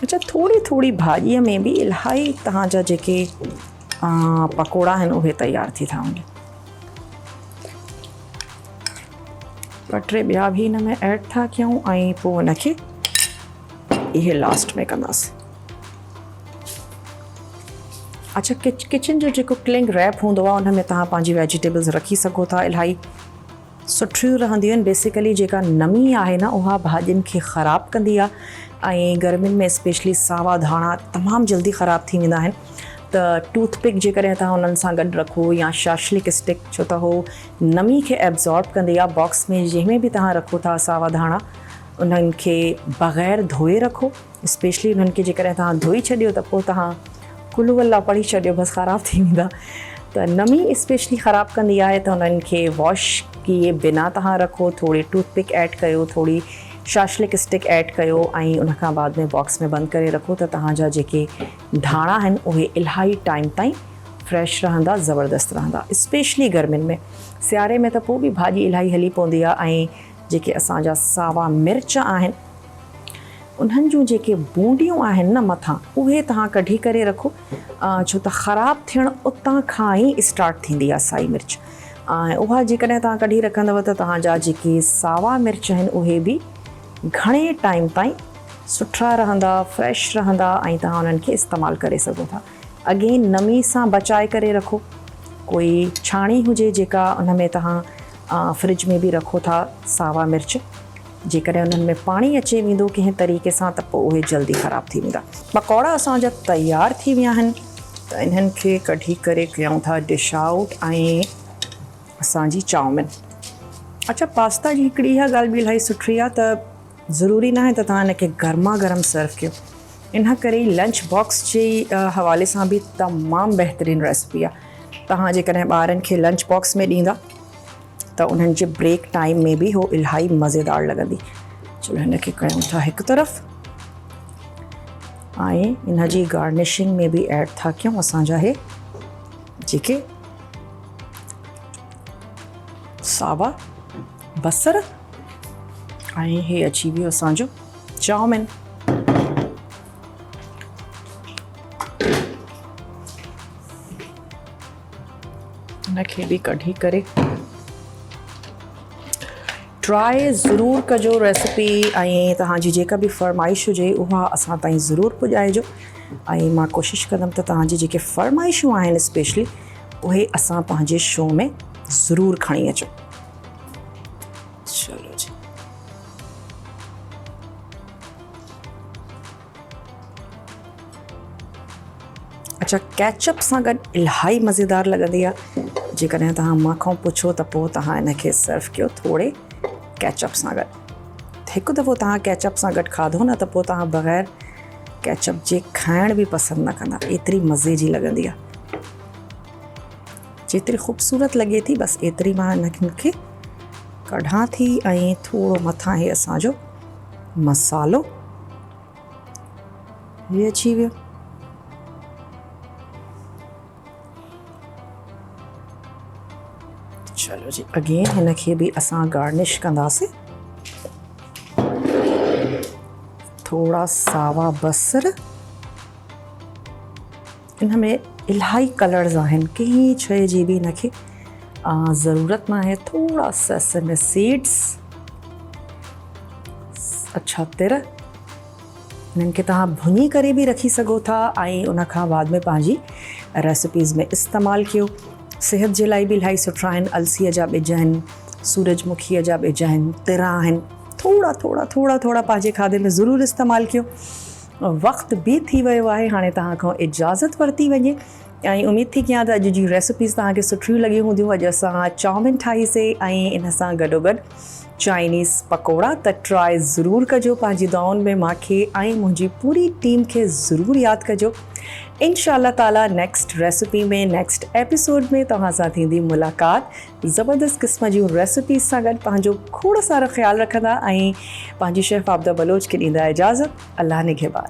अच्छा, थोड़ी थोड़ी भाॼीअ में बि इलाही तव्हांजा जेके पकोड़ा आहिनि उहे तयार थी था वञनि। ॿ टे ॿिया बि हिन में ऐड था कयूं ऐं पोइ हुनखे इहे लास्ट में कंदासीं। अच्छा, किचन जो जेको क्लिंग रैप हूंदो आहे उन में तव्हां पंहिंजी वेजिटेबल्स रखी सघो था, इलाही सुठियूं रहंदियूं आहिनि। बेसिकली जेका नमी आहे न उहा भाॼियुनि खे ख़राबु कंदी आहे ऐं गर्मियुनि में स्पेशली सावा धाणा तमामु जल्दी ख़राबु थी वेंदा आहिनि। त टूथपिक जेकॾहिं तव्हां उन्हनि सां गॾु रखो या शाशलिक स्टिक, छो त उहो नमी खे एब्ज़ॉर्ब कंदी आहे। बॉक्स में जंहिंमें बि तव्हां रखो था सावा धाणा, उन्हनि खे बग़ैर धोए रखो। स्पेशली उन्हनि खे जेकॾहिं तव्हां धोई छॾियो त पोइ तव्हां कुल्लू वल्ला पढ़ी छॾियो, बसि ख़राबु थी वेंदा। त नमी स्पेशली ख़राबु कंदी आहे, त उन्हनि खे वॉश किए बिना तव्हां रखो। थोरी टूथपिक ऐड कयो, थोरी शाशलिक स्टिक ऐड कयो ऐं उनखां बाद में बॉक्स में बंदि करे रखो त तव्हांजा जेके धाणा आहिनि उहे इलाही टाइम ताईं फ्रेश रहंदा, ज़बरदस्त रहंदा। स्पेशली गर्मियुनि में, सियारे में त पोइ बि भाॼी इलाही हली पवंदी आहे। ऐं जेके असांजा सावा मिर्च आहिनि उन्हनि जूं जेके बूंडियूं आहिनि न मथां, उहे तव्हां कढी करे रखो, छो त ख़राबु थियणु उतां खां ई स्टार्ट थींदी आहे साई मिर्च। ऐं उहा जेकॾहिं तव्हां कढी रखंदव त तव्हांजा जेके सावा मिर्च आहिनि उहे बि घणे टाइम ताईं सुठा रहंदा, फ्रेश रहंदा ऐं तव्हां उन्हनि खे इस्तेमालु करे सघो था। अगेन नमी सां बचाए करे रखो। कोई छाणी हुजे जेका उन में तव्हां फ्रिज में बि रखो था सावा मिर्च, जेकॾहिं उन्हनि में पाणी अचे वेंदो कंहिं तरीक़े सां त पोइ उहे जल्दी ख़राबु थी वेंदा। पकौड़ा असांजा तयार थी विया आहिनि, त इन्हनि खे कढी करे कयूं था डिश आउट। ऐं असांजी चाउमीन, अच्छा पास्ता जी हिकिड़ी इहा ॻाल्हि बि इलाही सुठी आहे त ज़रूरी न आहे त तव्हां हिनखे गर्मा गर्म सर्व कयो। इन करे लंच बॉक्स जे हवाले सां बि तमामु बहितरीनु रेसिपी आहे। तव्हां जेकॾहिं ॿारनि खे लंच बॉक्स में ॾींदा त उन्हनि जे ब्रेक टाइम में बि हो इलाही मज़ेदार लॻंदी। चलो हिनखे कयूं था हिकु तरफ़ ऐं इन जी गार्निशिंग में बि ऐड था कयूं असांजा हे जेके सावा बसर ऐं हे अची वियो असांजो चाउमीन। हिनखे बि कढी करे ट्राई ज़रूरु कजो रेसिपी, ऐं तव्हांजी जेका बि फरमाइश हुजे उहा असां ताईं ज़रूरु पुॼाइजो। ऐं मां कोशिशि कंदमि त तव्हांजी जेके फरमाइशूं आहिनि स्पेशली उहे असां पंहिंजे शो में ज़रूरु खणी अचूं। चलो जी, अच्छा केचप सां गॾु इलाही मज़ेदार लॻंदी आहे। जेकॾहिं तव्हां मूंखां पुछो त पोइ तव्हां इनखे सर्व कयो थोरे केचप सां गॾु। हिकु दफ़ो तव्हां केचप सां गॾु खाधो न त पोइ तव्हां बग़ैर केचप जे खाइण बि पसंदि न कंदा, एतिरी मज़े जी लॻंदी आहे। जेतिरी ख़ूबसूरत लॻे थी बसि एतिरी मां हिनखे कढां थी। ऐं थोरो मथां हे असांजो मसालो हे अची वियो। चलो जी, अगेन हिनखे बि असां गार्निश कंदासीं। थोरा सावा बसर, इन में इलाही कलर्स आहिनि, कंहिं शइ जी बि हिनखे ज़रूरत न आहे। थोरा सेसमे सीड्स, अच्छा तिर, हिननि खे तव्हां भुञी करे बि रखी सघो था ऐं उनखां बाद में पंहिंजी रेसिपीज़ में इस्तेमालु कयो। सिहत जे लाइ बि इलाही सुठा आहिनि। अलसीअ जा ॿिज आहिनि, सूरजमुखीअ जा ॿिज आहिनि, तिर आहिनि। थोरा थोरा थोरा थोरा पंहिंजे खाधे में ज़रूरु इस्तेमालु कयो। वक़्तु बि थी वियो आहे, हाणे तव्हां खां इजाज़त वरिती वञे ऐं उमेदु थी कयां त अॼु जी रेसिपीज़ तव्हांखे सुठियूं लॻियूं हूंदियूं। अॼु असां चाउमीन ठाहीसीं ऐं इन सां गॾोगॾु चाइनीज़ पकोड़ा। त ट्राई ज़रूरु कजो पंहिंजी दुआउनि में। मूंखे ऐं मुंहिंजी पूरी टीम खे ज़रूरु यादि कजो। इंशाअल्लाह ताला नेक्स्ट रेसिपी में, नेक्स्ट एपिसोड में तव्हां सां थींदी मुलाक़ात ज़बरदस्त क़िस्म जूं रेसिपीज़ सां गॾु। पंहिंजो खोड़ सारो ख़्यालु रखंदा ऐं पंहिंजी शेफ़ आबिदा बलोच खे ॾींदा इजाज़त। अल्लाह निगहबान।